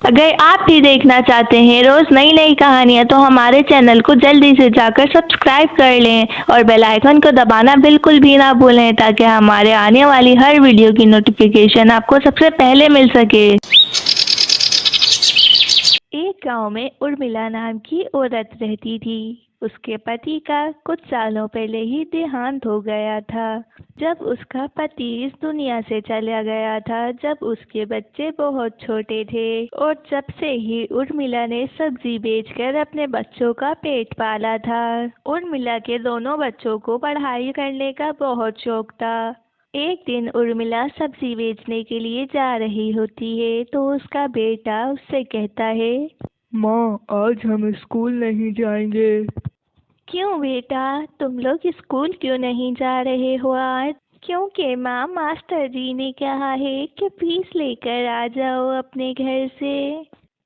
अगर आप भी देखना चाहते हैं रोज़ नई नई कहानियाँ तो हमारे चैनल को जल्दी से जाकर सब्सक्राइब कर लें और बेल आइकन को दबाना बिल्कुल भी ना भूलें ताकि हमारे आने वाली हर वीडियो की नोटिफिकेशन आपको सबसे पहले मिल सके। एक गांव में उर्मिला नाम की औरत रहती थी। उसके पति का कुछ सालों पहले ही देहांत हो गया था। जब उसका पति इस दुनिया से चला गया था जब उसके बच्चे बहुत छोटे थे और जब से ही उर्मिला ने सब्जी बेचकर अपने बच्चों का पेट पाला था। उर्मिला के दोनों बच्चों को पढ़ाई करने का बहुत शौक था। एक दिन उर्मिला सब्जी बेचने के लिए जा रही होती है तो उसका बेटा उससे कहता है, माँ, आज हम स्कूल नहीं जाएंगे। क्यों बेटा, तुम लोग स्कूल क्यों नहीं जा रहे हो आज? क्योंकि माँ, मास्टर जी ने कहा है कि फीस लेकर आ जाओ अपने घर से।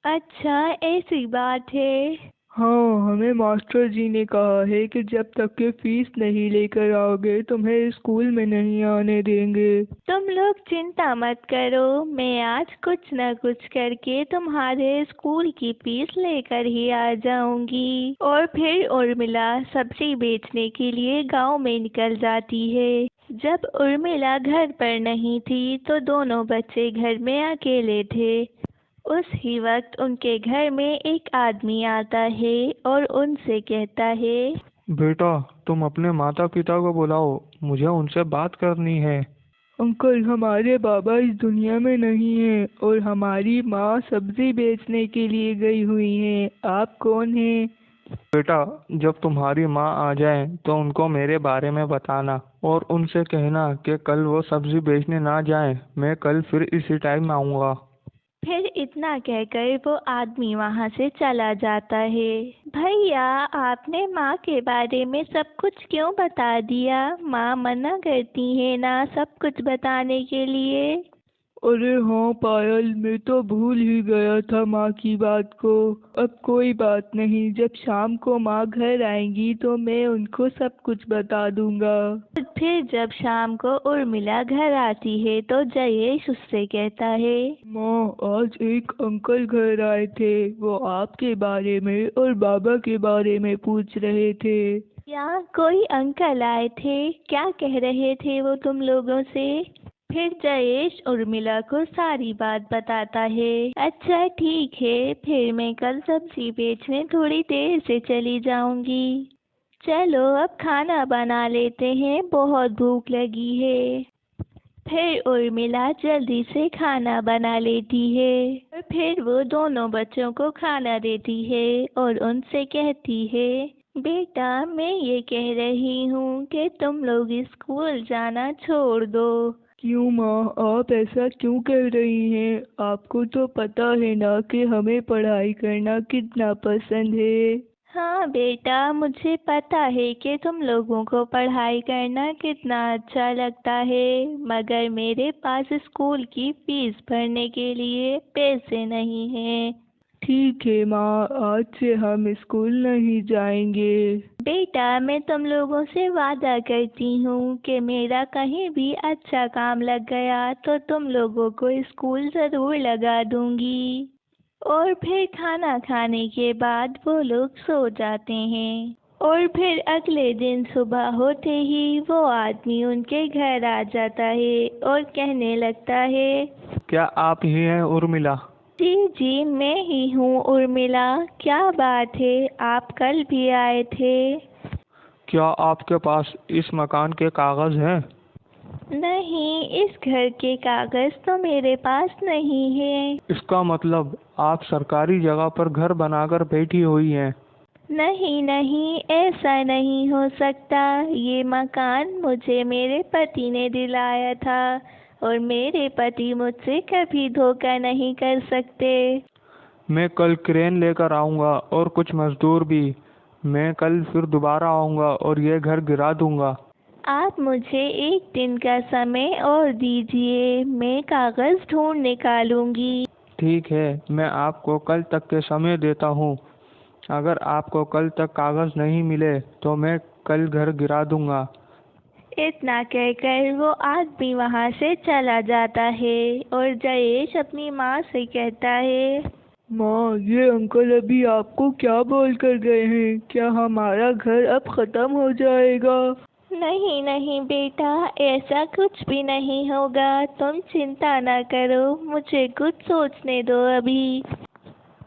अच्छा, ऐसी बात है। हाँ, हमें मास्टर जी ने कहा है कि जब तक के फीस नहीं लेकर आओगे तुम्हें स्कूल में नहीं आने देंगे। तुम लोग चिंता मत करो, मैं आज कुछ न कुछ करके तुम्हारे स्कूल की फीस लेकर ही आ जाऊंगी। और फिर उर्मिला सब्जी बेचने के लिए गांव में निकल जाती है। जब उर्मिला घर पर नहीं थी तो दोनों बच्चे घर में अकेले थे। उस ही वक्त उनके घर में एक आदमी आता है और उनसे कहता है, बेटा, तुम अपने माता पिता को बुलाओ, मुझे उनसे बात करनी है। अंकल, हमारे बाबा इस दुनिया में नहीं हैं और हमारी माँ सब्जी बेचने के लिए गई हुई हैं। आप कौन हैं? बेटा, जब तुम्हारी माँ आ जाए तो उनको मेरे बारे में बताना और उनसे कहना कि कल वो सब्जी बेचने ना जाए। मैं कल फिर इसी टाइम आऊँगा। फिर इतना कहकर वो आदमी वहां से चला जाता है। भैया, आपने माँ के बारे में सब कुछ क्यों बता दिया? माँ मना करती है ना सब कुछ बताने के लिए। अरे हाँ पायल, मैं तो भूल ही गया था माँ की बात को। अब कोई बात नहीं, जब शाम को माँ घर आएंगी तो मैं उनको सब कुछ बता दूंगा। फिर जब शाम को उर्मिला घर आती है तो जयेश उससे कहता है, माँ, आज एक अंकल घर आए थे। वो आपके बारे में और बाबा के बारे में पूछ रहे थे। यहाँ कोई अंकल आए थे? क्या कह रहे थे वो तुम लोगों से? फिर जयेश उर्मिला को सारी बात बताता है। अच्छा ठीक है, फिर मैं कल सब्जी बेचने थोड़ी देर से चली जाऊंगी। चलो अब खाना बना लेते हैं, बहुत भूख लगी है। फिर उर्मिला जल्दी से खाना बना लेती है और फिर वो दोनों बच्चों को खाना देती है और उनसे कहती है, बेटा मैं ये कह रही हूँ कि तुम लोग स्कूल जाना छोड़ दो। क्यों माँ, आप ऐसा क्यों कह रही हैं? आपको तो पता है ना कि हमें पढ़ाई करना कितना पसंद है। हाँ बेटा, मुझे पता है कि तुम लोगों को पढ़ाई करना कितना अच्छा लगता है, मगर मेरे पास स्कूल की फीस भरने के लिए पैसे नहीं हैं। ठीक है माँ, आज से हम स्कूल नहीं जाएंगे। बेटा, मैं तुम लोगों से वादा करती हूँ कि मेरा कहीं भी अच्छा काम लग गया तो तुम लोगों को स्कूल ज़रूर लगा दूंगी। और फिर खाना खाने के बाद वो लोग सो जाते हैं। और फिर अगले दिन सुबह होते ही वो आदमी उनके घर आ जाता है और कहने लगता है, क्या आप ही हैं उर्मिला? जी जी, मैं ही हूँ उर्मिला। क्या बात है, आप कल भी आए थे। क्या आपके पास इस मकान के कागज हैं? नहीं, इस घर के कागज तो मेरे पास नहीं है। इसका मतलब आप सरकारी जगह पर घर बनाकर बैठी हुई हैं। नहीं नहीं, ऐसा नहीं हो सकता। ये मकान मुझे मेरे पति ने दिलाया था और मेरे पति मुझसे कभी धोखा नहीं कर सकते। मैं कल क्रेन लेकर आऊँगा और कुछ मजदूर भी। मैं कल फिर दोबारा आऊँगा और ये घर गिरा दूँगा। आप मुझे एक दिन का समय और दीजिए, मैं कागज ढूंढ निकालूंगी। ठीक है, मैं आपको कल तक के समय देता हूँ। अगर आपको कल तक कागज नहीं मिले तो मैं कल घर गिरा दूँगा। इतना कहकर वो आदमी वहां से चला जाता है और जयेश अपनी माँ से कहता है, माँ, ये अंकल अभी आपको क्या बोल कर गए हैं? क्या हमारा घर अब खत्म हो जाएगा? नहीं नहीं बेटा, ऐसा कुछ भी नहीं होगा, तुम चिंता ना करो, मुझे कुछ सोचने दो अभी।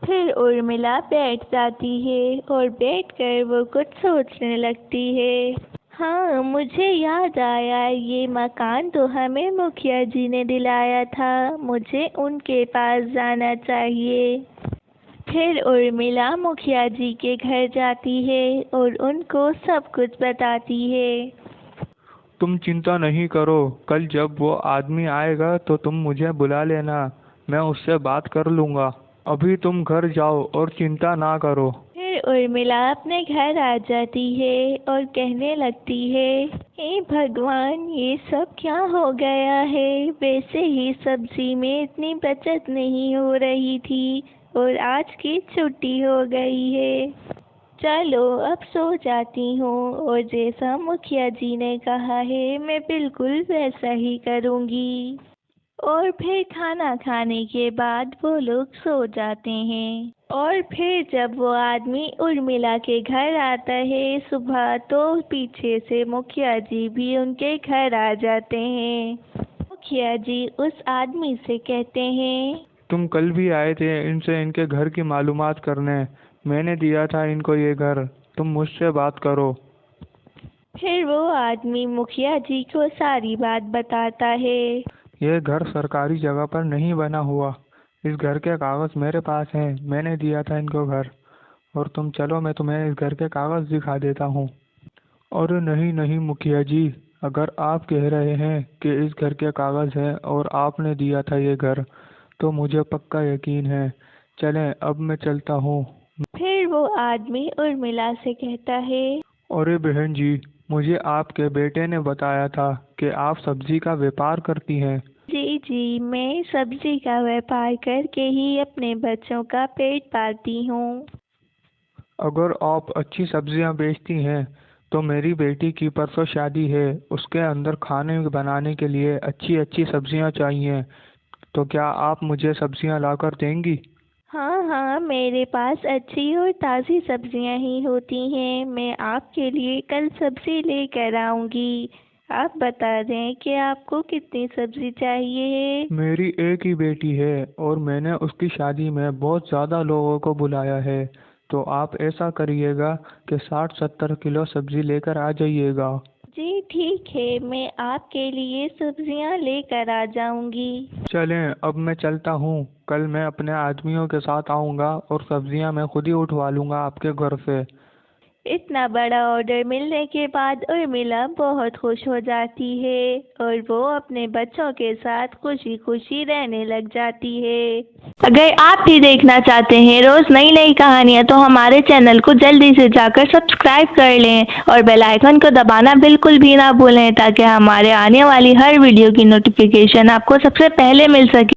फिर उर्मिला बैठ जाती है और बैठकर वो कुछ सोचने लगती है। हाँ, मुझे याद आया, ये मकान तो हमें मुखिया जी ने दिलाया था, मुझे उनके पास जाना चाहिए। फिर उर्मिला मुखिया जी के घर जाती है और उनको सब कुछ बताती है। तुम चिंता नहीं करो, कल जब वो आदमी आएगा तो तुम मुझे बुला लेना, मैं उससे बात कर लूँगा। अभी तुम घर जाओ और चिंता ना करो। फिर उर्मिला अपने घर आ जाती है और कहने लगती है, हे भगवान, ये सब क्या हो गया है? वैसे ही सब्जी में इतनी बचत नहीं हो रही थी और आज की छुट्टी हो गई है। चलो अब सो जाती हूँ और जैसा मुखिया जी ने कहा है मैं बिल्कुल वैसा ही करूँगी। और फिर खाना खाने के बाद वो लोग सो जाते हैं। और फिर जब वो आदमी उर्मिला के घर आता है सुबह, तो पीछे से मुखिया जी भी उनके घर आ जाते हैं। मुखिया जी उस आदमी से कहते हैं, तुम कल भी आए थे इनसे इनके घर की मालूमात करने, मैंने दिया था इनको ये घर, तुम मुझसे बात करो। फिर वो आदमी मुखिया जी को सारी बात बताता है। ये घर सरकारी जगह पर नहीं बना हुआ, इस घर के कागज़ मेरे पास हैं, मैंने दिया था इनको घर। और तुम चलो, मैं तुम्हें इस घर के कागज़ दिखा देता हूँ। और नहीं नहीं मुखिया जी, अगर आप कह रहे हैं कि इस घर के कागज़ हैं और आपने दिया था ये घर, तो मुझे पक्का यकीन है। चलें, अब मैं चलता हूँ। फिर वो आदमी उर्मिला से कहता है, अरे बहन जी, मुझे आपके बेटे ने बताया था कि आप सब्जी का व्यापार करती हैं। जी जी, मैं सब्जी का व्यापार करके ही अपने बच्चों का पेट पालती हूँ। अगर आप अच्छी सब्जियां बेचती हैं तो मेरी बेटी की परसों शादी है, उसके अंदर खाने बनाने के लिए अच्छी अच्छी सब्जियां चाहिए, तो क्या आप मुझे सब्जियां लाकर देंगी? हाँ हाँ, मेरे पास अच्छी और ताज़ी सब्जियां ही होती हैं, मैं आपके लिए कल सब्जी लेकर आऊँगी। आप बता दें कि आपको कितनी सब्जी चाहिए। मेरी एक ही बेटी है और मैंने उसकी शादी में बहुत ज़्यादा लोगों को बुलाया है, तो आप ऐसा करिएगा कि 60-70 किलो सब्जी लेकर आ जाइएगा। जी ठीक है, मैं आपके लिए सब्जियां लेकर आ जाऊंगी। चलें, अब मैं चलता हूँ, कल मैं अपने आदमियों के साथ आऊँगा और सब्जियां मैं खुद ही उठवा लूँगा आपके घर से। इतना बड़ा ऑर्डर मिलने के बाद उर्मिला बहुत खुश हो जाती है और वो अपने बच्चों के साथ खुशी खुशी रहने लग जाती है। अगर आप भी देखना चाहते हैं रोज नई नई कहानियाँ, तो हमारे चैनल को जल्दी से जाकर सब्सक्राइब कर लें और बेल आइकन को दबाना बिल्कुल भी ना भूलें, ताकि हमारे आने वाली हर वीडियो की नोटिफिकेशन आपको सबसे पहले मिल सके।